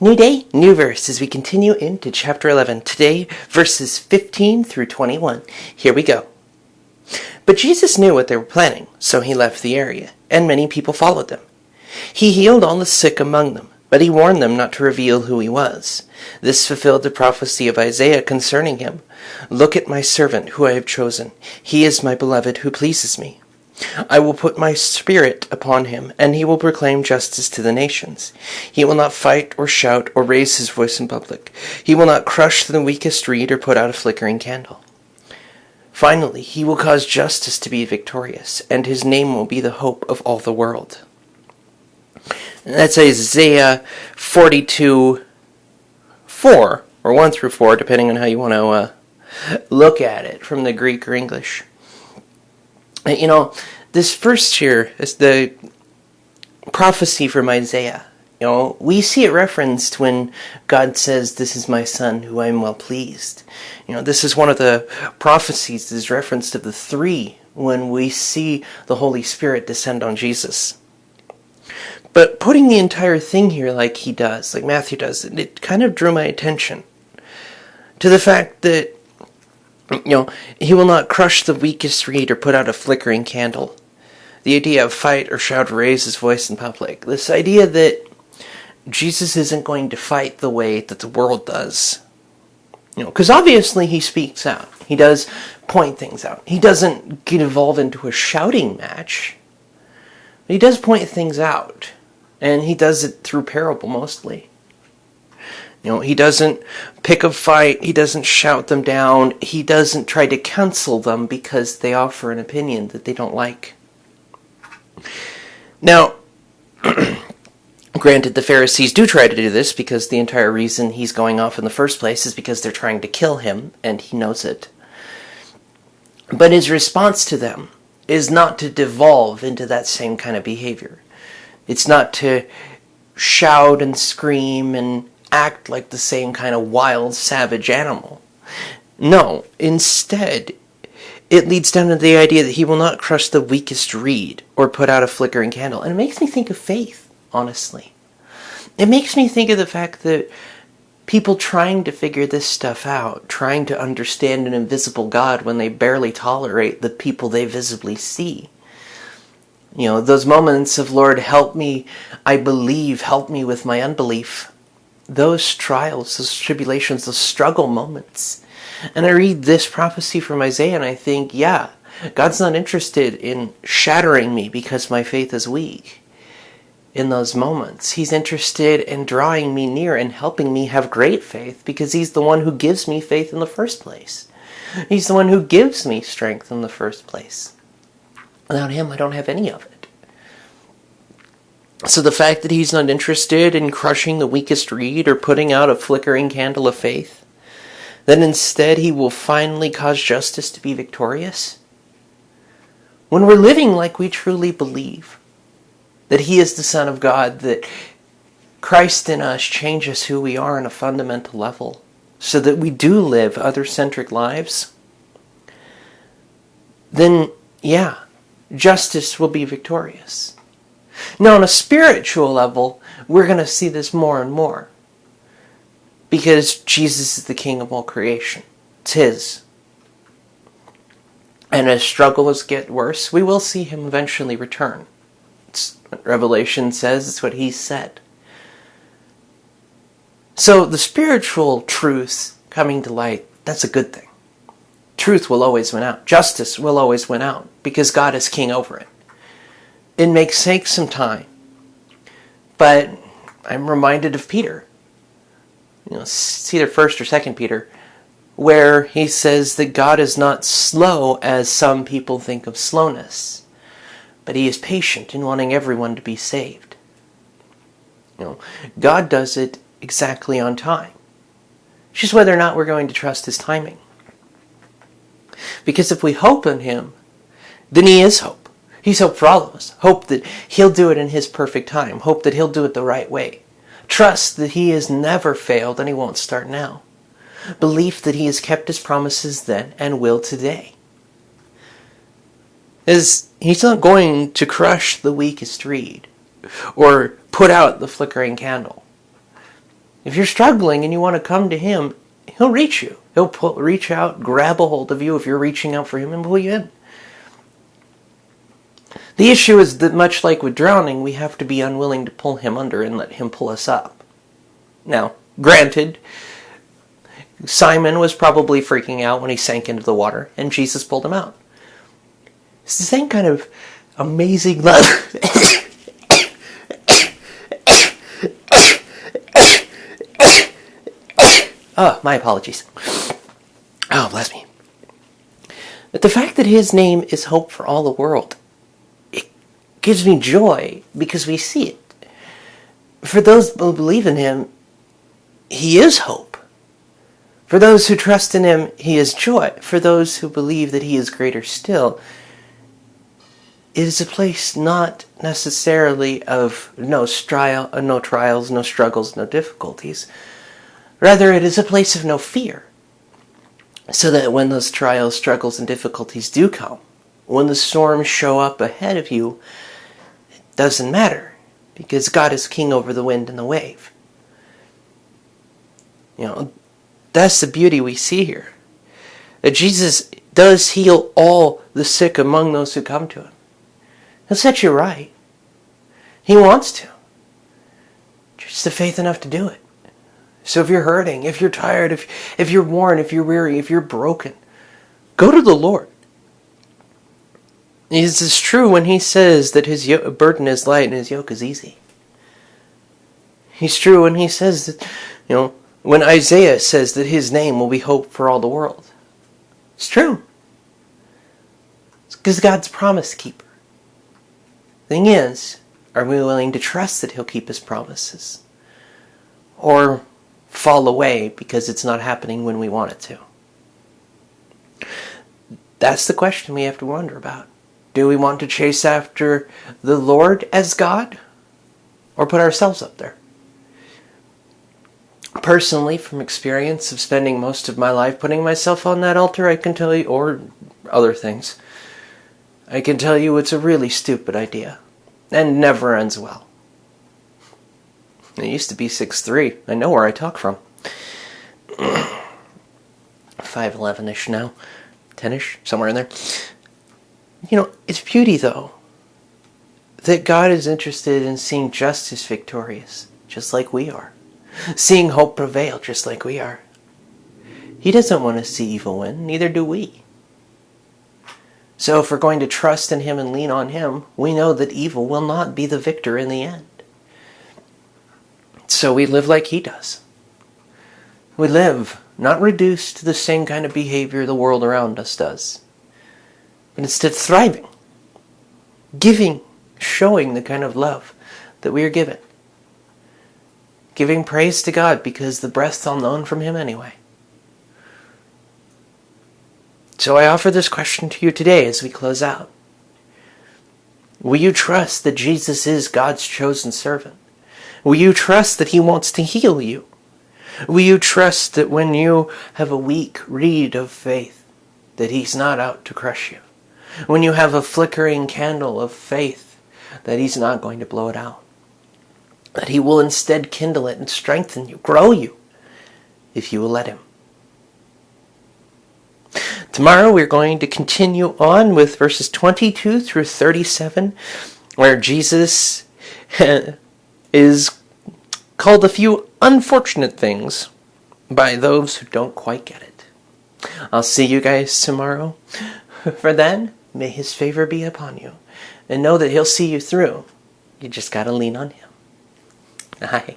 New day, new verse as we continue into chapter 11. Today, verses 15 through 21. Here we go. But Jesus knew what they were planning, so he left the area, and many people followed them. He healed all the sick among them, but he warned them not to reveal who he was. This fulfilled the prophecy of Isaiah concerning him. Look at my servant who I have chosen. He is my beloved who pleases me. I will put my spirit upon him, and he will proclaim justice to the nations. He will not fight or shout or raise his voice in public. He will not crush the weakest reed or put out a flickering candle. Finally, he will cause justice to be victorious, and his name will be the hope of all the world. And that's Isaiah 42:4, or 1 through 4, depending on how you want to look at it from the Greek or English. You know, this first here is the prophecy from Isaiah. You know, we see it referenced when God says, "This is my son who I am well pleased." You know, this is one of the prophecies that is referenced of the three when we see the Holy Spirit descend on Jesus. But putting the entire thing here like he does, like Matthew does, it kind of drew my attention to the fact that he will not crush the weakest reed or put out a flickering candle. The idea of fight or shout or raise his voice in public. This idea that Jesus isn't going to fight the way that the world does. Because obviously he speaks out. He does point things out. He doesn't get involved into a shouting match. But he does point things out. And he does it through parable mostly. He doesn't pick a fight. He doesn't shout them down. He doesn't try to counsel them because they offer an opinion that they don't like. Now, granted, the Pharisees do try to do this because the entire reason he's going off in the first place is because they're trying to kill him, and he knows it. But his response to them is not to devolve into that same kind of behavior. It's not to shout and scream and act like the same kind of wild, savage animal. No, instead, it leads down to the idea that he will not crush the weakest reed or put out a flickering candle. And it makes me think of faith, honestly. It makes me think of the fact that people trying to figure this stuff out, trying to understand an invisible God when they barely tolerate the people they visibly see. Those moments of, Lord, help me, I believe, help me with my unbelief. Those trials, those tribulations, those struggle moments. And I read this prophecy from Isaiah and I think, yeah, God's not interested in shattering me because my faith is weak. In those moments, he's interested in drawing me near and helping me have great faith because he's the one who gives me faith in the first place. He's the one who gives me strength in the first place. Without him, I don't have any of it. So the fact that he's not interested in crushing the weakest reed or putting out a flickering candle of faith, that instead he will finally cause justice to be victorious. When we're living like we truly believe that he is the Son of God, that Christ in us changes who we are on a fundamental level, so that we do live other-centric lives, then, yeah, justice will be victorious. Now, on a spiritual level, we're going to see this more and more. Because Jesus is the King of all creation. It's his. And as struggles get worse, we will see him eventually return. It's what Revelation says, it's what he said. So the spiritual truth coming to light, that's a good thing. Truth will always win out. Justice will always win out. Because God is king over it. It may take some time. But I'm reminded of Peter. It's either 1st or 2nd Peter, where he says that God is not slow as some people think of slowness, but he is patient in wanting everyone to be saved. God does it exactly on time. It's just whether or not we're going to trust his timing. Because if we hope in him, then he is hope. He's hope for all of us. Hope that he'll do it in his perfect time. Hope that he'll do it the right way. Trust that he has never failed and he won't start now. Belief that he has kept his promises then and will today. He's not going to crush the weakest reed or put out the flickering candle. If you're struggling and you want to come to him, he'll reach you. He'll reach out, grab a hold of you if you're reaching out for him, and pull you in. The issue is that much like with drowning, we have to be unwilling to pull him under and let him pull us up. Now, granted, Simon was probably freaking out when he sank into the water, and Jesus pulled him out. It's the same kind of amazing love. Oh, my apologies. Oh, bless me. But the fact that his name is hope for all the world, it gives me joy because we see it. For those who believe in him, he is hope. For those who trust in him, he is joy. For those who believe that he is greater still, it is a place not necessarily of no trials, no struggles, no difficulties. Rather, it is a place of no fear. So that when those trials, struggles, and difficulties do come, when the storms show up ahead of you, it doesn't matter. Because God is king over the wind and the wave. That's the beauty we see here. That Jesus does heal all the sick among those who come to him. He'll set you right. He wants to. Just the faith enough to do it. So if you're hurting, if you're tired, if you're worn, if you're weary, if you're broken, go to the Lord. This is true when he says that his burden is light and his yoke is easy. He's true when he says that, when Isaiah says that his name will be hope for all the world. It's true. It's because God's promise keeper. Thing is, are we willing to trust that he'll keep his promises? Or fall away because it's not happening when we want it to? That's the question we have to wonder about. Do we want to chase after the Lord as God? Or put ourselves up there? Personally, from experience of spending most of my life putting myself on that altar, I can tell you, or other things, I can tell you it's a really stupid idea. And never ends well. I used to be 6'3". I know where I talk from. 5'11"-ish now. 10-ish, somewhere in there. It's beauty, though, that God is interested in seeing justice victorious, just like we are. Seeing hope prevail, just like we are. He doesn't want to see evil win, neither do we. So if we're going to trust in him and lean on him, we know that evil will not be the victor in the end. So we live like he does. We live not reduced to the same kind of behavior the world around us does, but instead thriving, giving, showing the kind of love that we are given. Giving praise to God because the breath's all known from him anyway. So I offer this question to you today as we close out. Will you trust that Jesus is God's chosen servant? Will you trust that he wants to heal you? Will you trust that when you have a weak reed of faith, that he's not out to crush you? When you have a flickering candle of faith, that he's not going to blow it out? That he will instead kindle it and strengthen you, grow you, if you will let him. Tomorrow we're going to continue on with verses 22 through 37, where Jesus is called a few unfortunate things by those who don't quite get it. I'll see you guys tomorrow. For then, may his favor be upon you, and know that he'll see you through. You just gotta lean on him. Hi.